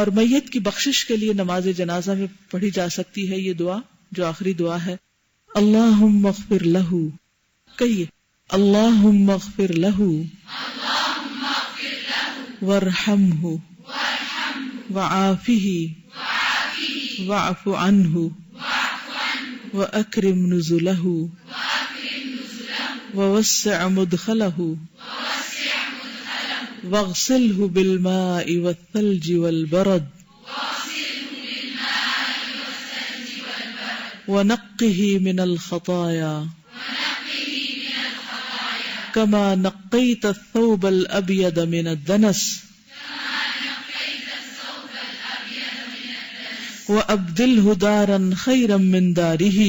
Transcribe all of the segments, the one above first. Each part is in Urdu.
اور میت کی بخشش کے لیے نماز جنازہ میں پڑھی جا سکتی ہے یہ دعا جو آخری دعا ہے، اللہم اغفر لہ، کہیے اللہم اغفر لہ وارحمہ وعافہ واعف عنہ واکرم نزلہ ووسع مدخلہ واغسلہ بالماء والثلج والبرد ونقه من الخطايا كما نقيت الثوب الأبيض من الدنس وأبدله دارا خيرا من داره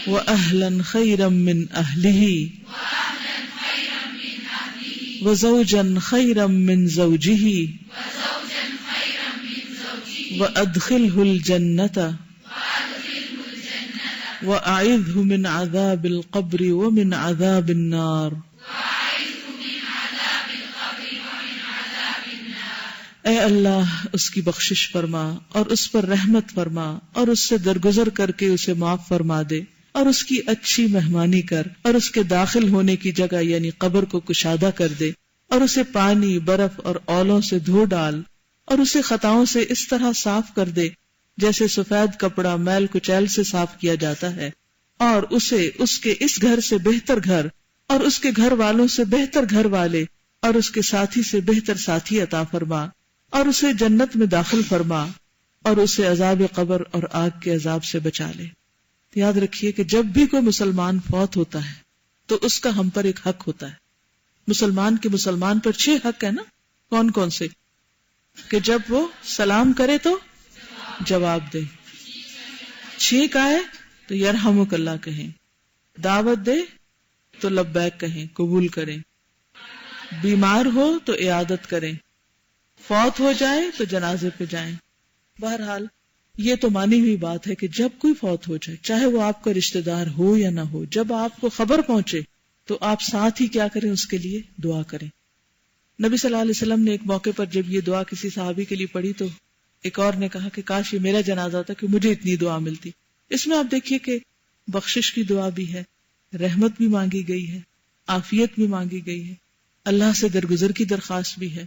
وأهلا خيرا من أهله وزوجا خيرا من زوجه وأدخله الجنة وأعذه من عذاب القبر ومن عذاب النار۔ اے اللہ اس کی بخشش فرما اور اس پر رحمت فرما اور اس سے درگزر کر کے اسے معاف فرما دے اور اس کی اچھی مہمانی کر اور اس کے داخل ہونے کی جگہ یعنی قبر کو کشادہ کر دے اور اسے پانی برف اور اولوں سے دھو ڈال اور اسے خطاؤں سے اس طرح صاف کر دے جیسے سفید کپڑا میل کچیل سے صاف کیا جاتا ہے، اور اسے اس کے اس گھر سے بہتر گھر اور اس کے گھر والوں سے بہتر گھر والے اور اس کے ساتھی سے بہتر ساتھی عطا فرما اور اسے جنت میں داخل فرما اور اسے عذاب قبر اور آگ کے عذاب سے بچا لے۔ یاد رکھیے کہ جب بھی کوئی مسلمان فوت ہوتا ہے تو اس کا ہم پر ایک حق ہوتا ہے۔ مسلمان کے مسلمان پر 6 حق ہے نا، کون کون سے؟ کہ جب وہ سلام کرے تو جواب دے، 6 کا ہے تو یرحمک اللہ کہیں، دعوت دے تو لبیک کہیں، قبول کریں، بیمار ہو تو عیادت کریں، فوت ہو جائے تو جنازے پہ جائیں۔ بہرحال یہ تو مانی ہوئی بات ہے کہ جب کوئی فوت ہو جائے، چاہے وہ آپ کا رشتہ دار ہو یا نہ ہو، جب آپ کو خبر پہنچے تو آپ ساتھ ہی کیا کریں، اس کے لیے دعا کریں۔ نبی صلی اللہ علیہ وسلم نے ایک موقع پر جب یہ دعا کسی صحابی کے لیے پڑھی تو ایک اور نے کہا کہ کاش یہ میرا جنازہ ہوتا کہ مجھے اتنی دعا ملتی۔ اس میں آپ دیکھیے کہ بخشش کی دعا بھی ہے، رحمت بھی مانگی گئی ہے، عافیت بھی مانگی گئی ہے، اللہ سے درگزر کی درخواست بھی ہے،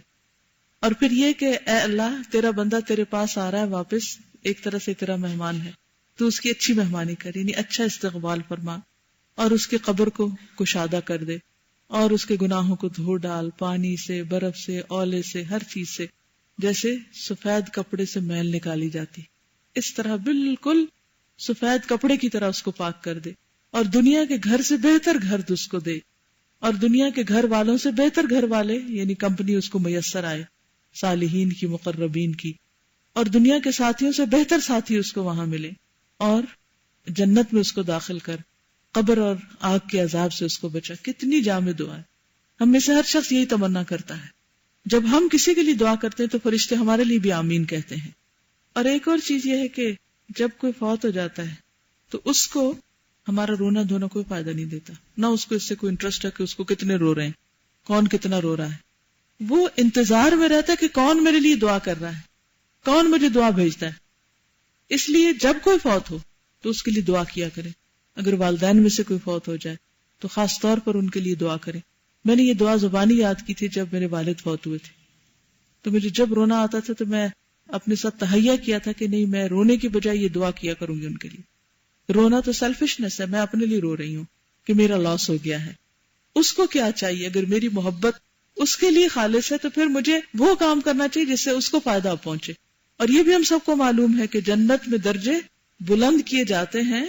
اور پھر یہ کہ اے اللہ تیرا بندہ تیرے پاس آ رہا ہے واپس، ایک طرح سے تیرا مہمان ہے، تو اس کی اچھی مہمانی کر، یعنی اچھا استقبال فرما اور اس کے قبر کو کشادہ کر دے اور اس کے گناہوں کو دھو ڈال، پانی سے، برف سے، اولے سے، ہر چیز سے، جیسے سفید کپڑے سے میل نکالی جاتی، اس طرح بالکل سفید کپڑے کی طرح اس کو پاک کر دے اور دنیا کے گھر سے بہتر گھر اس کو دے اور دنیا کے گھر والوں سے بہتر گھر والے یعنی کمپنی اس کو میسر آئے، صالحین کی، مقربین کی، اور دنیا کے ساتھیوں سے بہتر ساتھی اس کو وہاں ملے اور جنت میں اس کو داخل کر، قبر اور آگ کے عذاب سے اس کو بچا۔ کتنی جامع دعا ہے، ہم میں سے ہر شخص یہی تمنا کرتا ہے۔ جب ہم کسی کے لیے دعا کرتے ہیں تو فرشتے ہمارے لیے بھی آمین کہتے ہیں۔ اور ایک اور چیز یہ ہے کہ جب کوئی فوت ہو جاتا ہے تو اس کو ہمارا رونا دھونا کوئی فائدہ نہیں دیتا، نہ اس کو اس سے کوئی انٹرسٹ ہے کہ اس کو کتنے رو رہے ہیں، کون کتنا رو رہا ہے، وہ انتظار میں رہتا ہے کہ کون میرے لیے دعا کر رہا ہے، کون مجھے دعا بھیجتا ہے۔ اس لیے جب کوئی فوت ہو تو اس کے لیے دعا کیا کرے۔ اگر والدین میں سے کوئی فوت ہو جائے تو خاص طور پر ان کے لیے دعا کریں۔ میں نے یہ دعا زبانی یاد کی تھی جب میرے والد فوت ہوئے تھے، تو مجھے جب رونا آتا تھا تو میں اپنے ساتھ تہیہ کیا تھا کہ نہیں، میں رونے کی بجائے یہ دعا کیا کروں گی ان کے لیے۔ رونا تو سیلفشنس ہے، میں اپنے لیے رو رہی ہوں کہ میرا لاس ہو گیا ہے۔ اس کو کیا چاہیے؟ اگر میری محبت اس کے لیے خالص ہے تو پھر مجھے وہ کام کرنا چاہیے جس سے اس کو فائدہ پہنچے۔ اور یہ بھی ہم سب کو معلوم ہے کہ جنت میں درجے بلند کیے جاتے ہیں،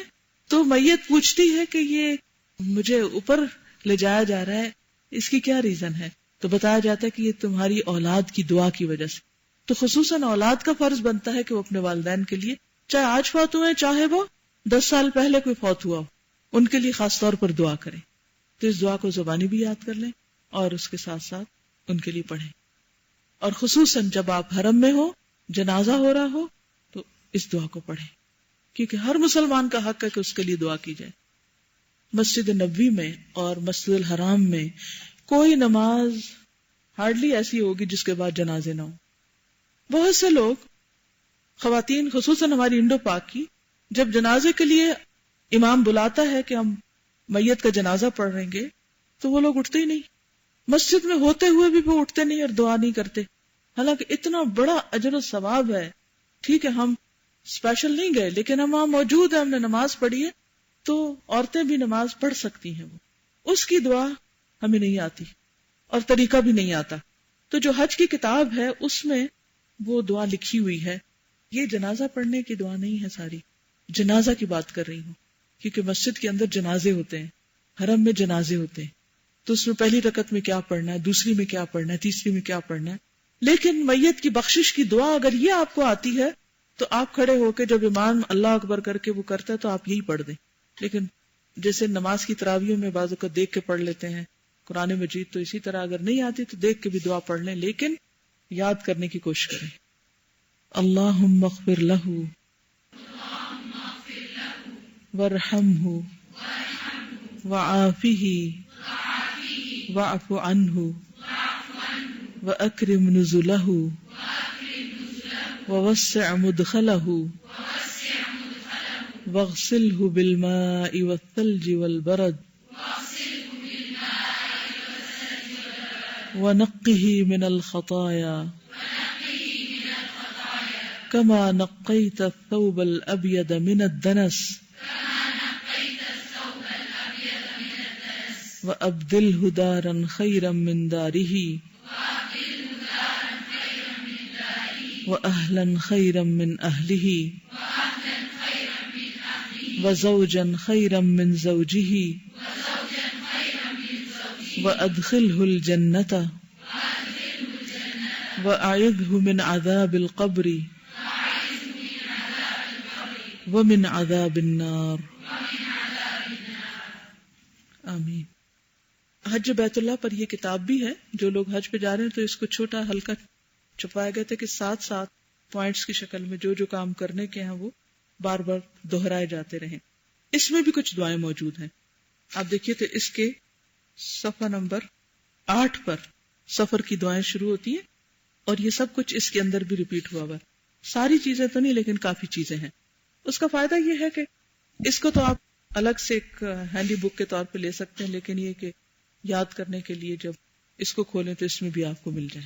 تو میت پوچھتی ہے کہ یہ مجھے اوپر لے جایا جا رہا ہے، اس کی کیا ریزن ہے؟ تو بتایا جاتا ہے کہ یہ تمہاری اولاد کی دعا کی وجہ سے۔ تو خصوصاً اولاد کا فرض بنتا ہے کہ وہ اپنے والدین کے لیے، چاہے آج فوت ہوئے چاہے وہ 10 سال پہلے کوئی فوت ہوا ہو، ان کے لیے خاص طور پر دعا کریں۔ تو اس دعا کو زبانی بھی یاد کر لیں اور اس کے ساتھ ساتھ ان کے لیے پڑھیں، اور خصوصاً جب آپ حرم میں ہو، جنازہ ہو رہا ہو، تو اس دعا کو پڑھیں، کیونکہ ہر مسلمان کا حق ہے کہ اس کے لیے دعا کی جائے۔ مسجد نبوی میں اور مسجد الحرام میں کوئی نماز ہارڈلی ایسی ہوگی جس کے بعد جنازے نہ ہو. بہت سے لوگ، خواتین خصوصاً ہماری انڈو پاک کی، جب جنازے کے لیے امام بلاتا ہے کہ ہم میت کا جنازہ پڑھ رہیں گے تو وہ لوگ اٹھتے ہی نہیں. مسجد میں ہوتے ہوئے بھی وہ اٹھتے نہیں اور دعا نہیں کرتے، حالانکہ اتنا بڑا اجر و ثواب ہے. ٹھیک ہے ہم اسپیشل نہیں گئے لیکن ہم وہاں موجود ہیں، ہم نے نماز پڑھی ہے، تو عورتیں بھی نماز پڑھ سکتی ہیں. وہ اس کی دعا ہمیں نہیں آتی اور طریقہ بھی نہیں آتا. تو جو حج کی کتاب ہے اس میں وہ دعا لکھی ہوئی ہے. یہ جنازہ پڑھنے کی دعا نہیں ہے، ساری جنازہ کی بات کر رہی ہوں، کیونکہ مسجد کے اندر جنازے ہوتے ہیں، حرم میں جنازے ہوتے ہیں، تو اس میں پہلی رکعت میں کیا پڑھنا ہے، دوسری میں کیا پڑھنا ہے، تیسری میں کیا پڑھنا ہے. لیکن میت کی بخشش کی دعا اگر یہ آپ کو آتی ہے تو آپ کھڑے ہو کے جب امام اللہ اکبر کر کے وہ کرتا ہے تو آپ یہی پڑھ دیں. لیکن جیسے نماز کی تراویح میں بعض اوقات دیکھ کے پڑھ لیتے ہیں قرآن مجید، تو اسی طرح اگر نہیں آتی تو دیکھ کے بھی دعا پڑھ لیں، لیکن یاد کرنے کی کوشش کریں. اللہم اغفر لہ وارحمہ وعافہ واعف عنہ واکرم نزلہ ووسع مدخلہ واغسلہ بالماء والثلج والبرد ونقہ من الخطایا كما نقيت الثوب الأبيض من الدنس وأبدله دارا خيرا من داره وأهلا خيرا من أهله وزوجا خيرا من زوجه وأدخله الجنة وأعذه من عذاب القبر ومن عذاب النار. آمین. حج بیت اللہ پر یہ کتاب بھی ہے. جو لوگ حج پہ جا رہے ہیں تو اس کو چھوٹا ہلکا چھپایا گیا تھا کہ ساتھ ساتھ پوائنٹس کی شکل میں جو جو کام کرنے کے ہیں وہ بار بار دہرائے جاتے رہیں. اس میں بھی کچھ دعائیں موجود ہیں. آپ دیکھیے تو اس کے صفحہ نمبر 8 پر سفر کی دعائیں شروع ہوتی ہیں اور یہ سب کچھ اس کے اندر بھی ریپیٹ ہوا ہوا. ساری چیزیں تو نہیں لیکن کافی چیزیں ہیں. اس کا فائدہ یہ ہے کہ اس کو تو آپ الگ سے ایک ہینڈی بک کے طور پہ لے سکتے ہیں، لیکن یہ کہ یاد کرنے کے لیے جب اس کو کھولیں تو اس میں بھی آپ کو مل جائے.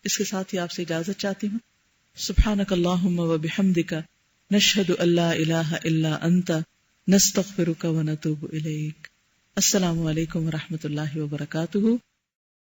اس کے ساتھ ہی آپ سے اجازت چاہتی ہوں. سبحانک اللہم و بحمدک نشہد ان لا الہ الا انت نستغفرک و نتوب الیک. السلام علیکم و رحمۃ اللہ وبرکاتہ.